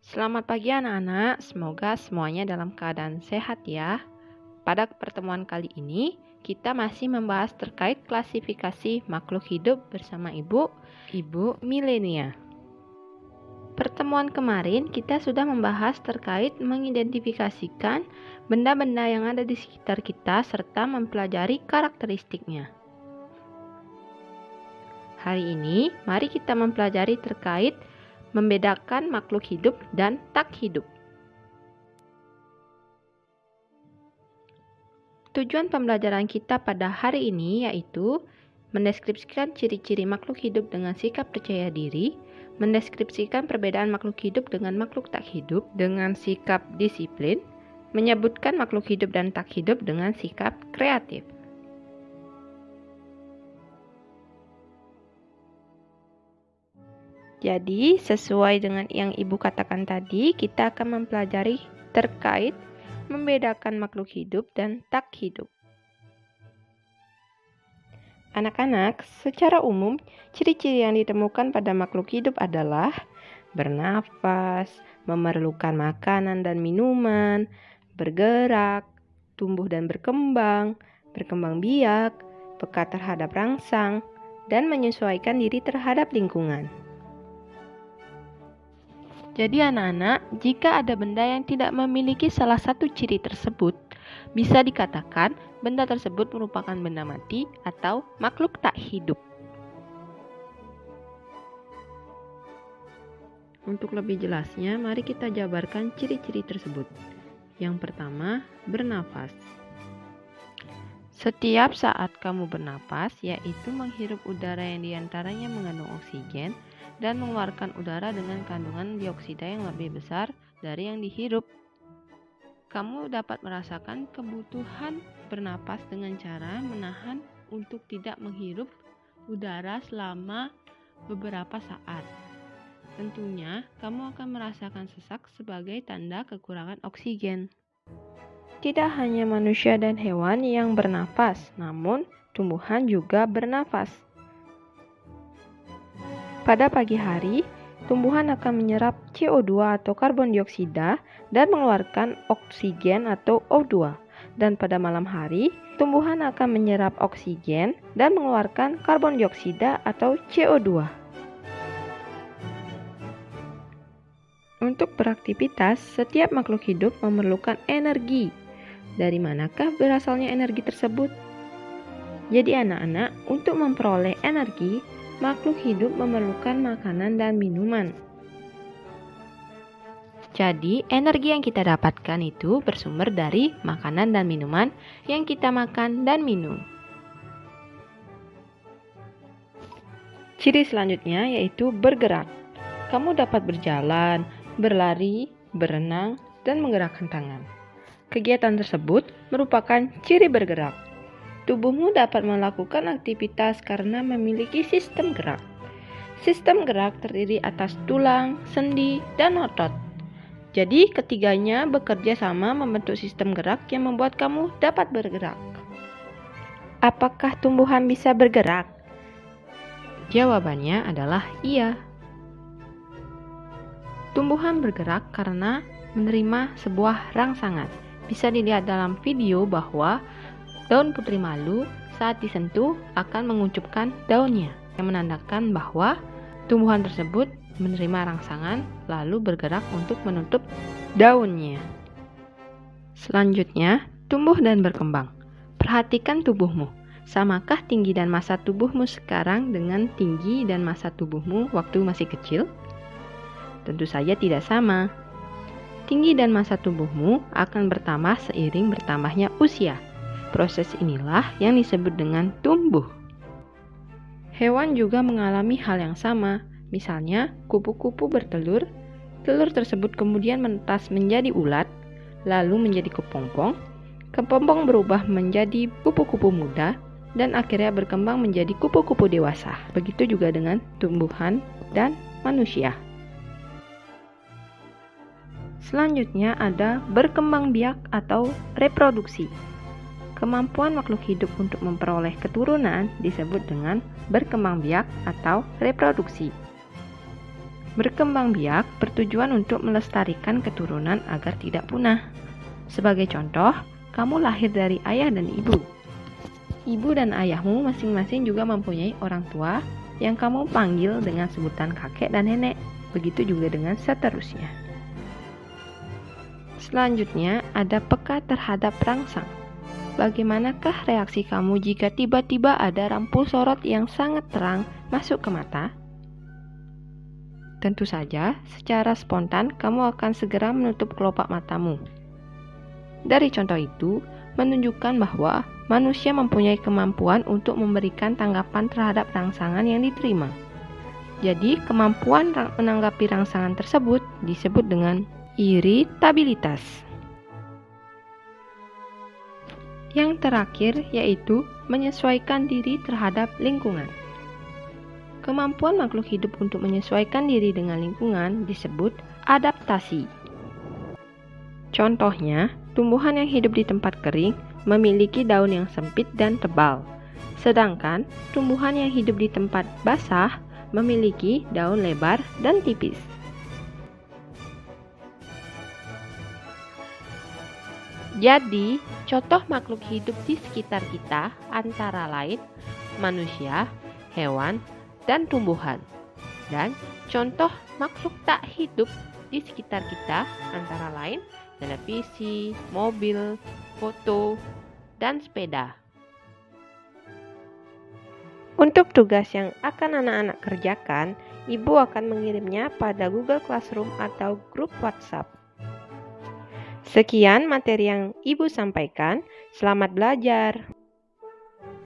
Selamat pagi anak-anak, semoga semuanya dalam keadaan sehat ya. Pada pertemuan kali ini, kita masih membahas terkait klasifikasi makhluk hidup bersama Ibu Milenia. Pertemuan kemarin kita sudah membahas terkait mengidentifikasikan benda-benda yang ada di sekitar kita serta mempelajari karakteristiknya. Hari ini, mari kita mempelajari terkait membedakan makhluk hidup dan tak hidup. Tujuan pembelajaran kita pada hari ini yaitu mendeskripsikan ciri-ciri makhluk hidup dengan sikap percaya diri, mendeskripsikan perbedaan makhluk hidup dengan makhluk tak hidup dengan sikap disiplin, menyebutkan makhluk hidup dan tak hidup dengan sikap kreatif. Jadi, sesuai dengan yang Ibu katakan tadi, kita akan mempelajari terkait membedakan makhluk hidup dan tak hidup. Anak-anak, secara umum, ciri-ciri yang ditemukan pada makhluk hidup adalah bernafas, memerlukan makanan dan minuman, bergerak, tumbuh dan berkembang biak, peka terhadap rangsang, dan menyesuaikan diri terhadap lingkungan. Jadi anak-anak, jika ada benda yang tidak memiliki salah satu ciri tersebut, bisa dikatakan benda tersebut merupakan benda mati atau makhluk tak hidup. Untuk lebih jelasnya, mari kita jabarkan ciri-ciri tersebut. Yang pertama, bernafas. Setiap saat kamu bernafas, yaitu menghirup udara yang diantaranya mengandung oksigen, dan mengeluarkan udara dengan kandungan dioksida yang lebih besar dari yang dihirup. Kamu dapat merasakan kebutuhan bernapas dengan cara menahan untuk tidak menghirup udara selama beberapa saat. Tentunya, kamu akan merasakan sesak sebagai tanda kekurangan oksigen. Tidak hanya manusia dan hewan yang bernapas, namun tumbuhan juga bernafas. Pada pagi hari, tumbuhan akan menyerap CO2 atau karbon dioksida dan mengeluarkan oksigen atau O2. Dan pada malam hari, tumbuhan akan menyerap oksigen dan mengeluarkan karbon dioksida atau CO2. Untuk beraktivitas, setiap makhluk hidup memerlukan energi. Dari manakah berasalnya energi tersebut? Jadi anak-anak, untuk memperoleh energi, makhluk hidup memerlukan makanan dan minuman. Jadi, energi yang kita dapatkan itu bersumber dari makanan dan minuman yang kita makan dan minum. Ciri selanjutnya yaitu bergerak. Kamu dapat berjalan, berlari, berenang, dan menggerakkan tangan. Kegiatan tersebut merupakan ciri bergerak. Tubuhmu dapat melakukan aktivitas karena memiliki sistem gerak. Sistem gerak terdiri atas tulang, sendi, dan otot. Jadi, ketiganya bekerja sama membentuk sistem gerak yang membuat kamu dapat bergerak. Apakah tumbuhan bisa bergerak? Jawabannya adalah iya. Tumbuhan bergerak karena menerima sebuah rangsangan. Bisa dilihat dalam video bahwa daun putri malu saat disentuh akan mengucupkan daunnya, yang menandakan bahwa tumbuhan tersebut menerima rangsangan lalu bergerak untuk menutup daunnya. Selanjutnya, tumbuh dan berkembang. Perhatikan tubuhmu. Samakah tinggi dan massa tubuhmu sekarang dengan tinggi dan massa tubuhmu waktu masih kecil? Tentu saja tidak sama. Tinggi dan massa tubuhmu akan bertambah seiring bertambahnya usia. Proses inilah yang disebut dengan tumbuh. Hewan juga mengalami hal yang sama. Misalnya, kupu-kupu bertelur, telur tersebut kemudian menetas menjadi ulat, lalu menjadi kepompong, kepompong berubah menjadi kupu-kupu muda, dan akhirnya berkembang menjadi kupu-kupu dewasa. Begitu juga dengan tumbuhan dan manusia. Selanjutnya ada berkembang biak atau reproduksi. Kemampuan makhluk hidup untuk memperoleh keturunan disebut dengan berkembang biak atau reproduksi. Berkembang biak bertujuan untuk melestarikan keturunan agar tidak punah. Sebagai contoh, kamu lahir dari ayah dan ibu. Ibu dan ayahmu masing-masing juga mempunyai orang tua yang kamu panggil dengan sebutan kakek dan nenek. Begitu juga dengan seterusnya. Selanjutnya ada peka terhadap rangsang. Bagaimanakah reaksi kamu jika tiba-tiba ada lampu sorot yang sangat terang masuk ke mata? Tentu saja, secara spontan kamu akan segera menutup kelopak matamu. Dari contoh itu, menunjukkan bahwa manusia mempunyai kemampuan untuk memberikan tanggapan terhadap rangsangan yang diterima. Jadi, kemampuan menanggapi rangsangan tersebut disebut dengan iritabilitas. Yang terakhir yaitu menyesuaikan diri terhadap lingkungan. Kemampuan makhluk hidup untuk menyesuaikan diri dengan lingkungan disebut adaptasi. Contohnya, tumbuhan yang hidup di tempat kering memiliki daun yang sempit dan tebal, sedangkan tumbuhan yang hidup di tempat basah memiliki daun lebar dan tipis. Jadi, contoh makhluk hidup di sekitar kita antara lain manusia, hewan, dan tumbuhan. Dan contoh makhluk tak hidup di sekitar kita antara lain televisi, mobil, foto, dan sepeda. Untuk tugas yang akan anak-anak kerjakan, ibu akan mengirimnya pada Google Classroom atau grup WhatsApp. Sekian materi yang ibu sampaikan. Selamat belajar.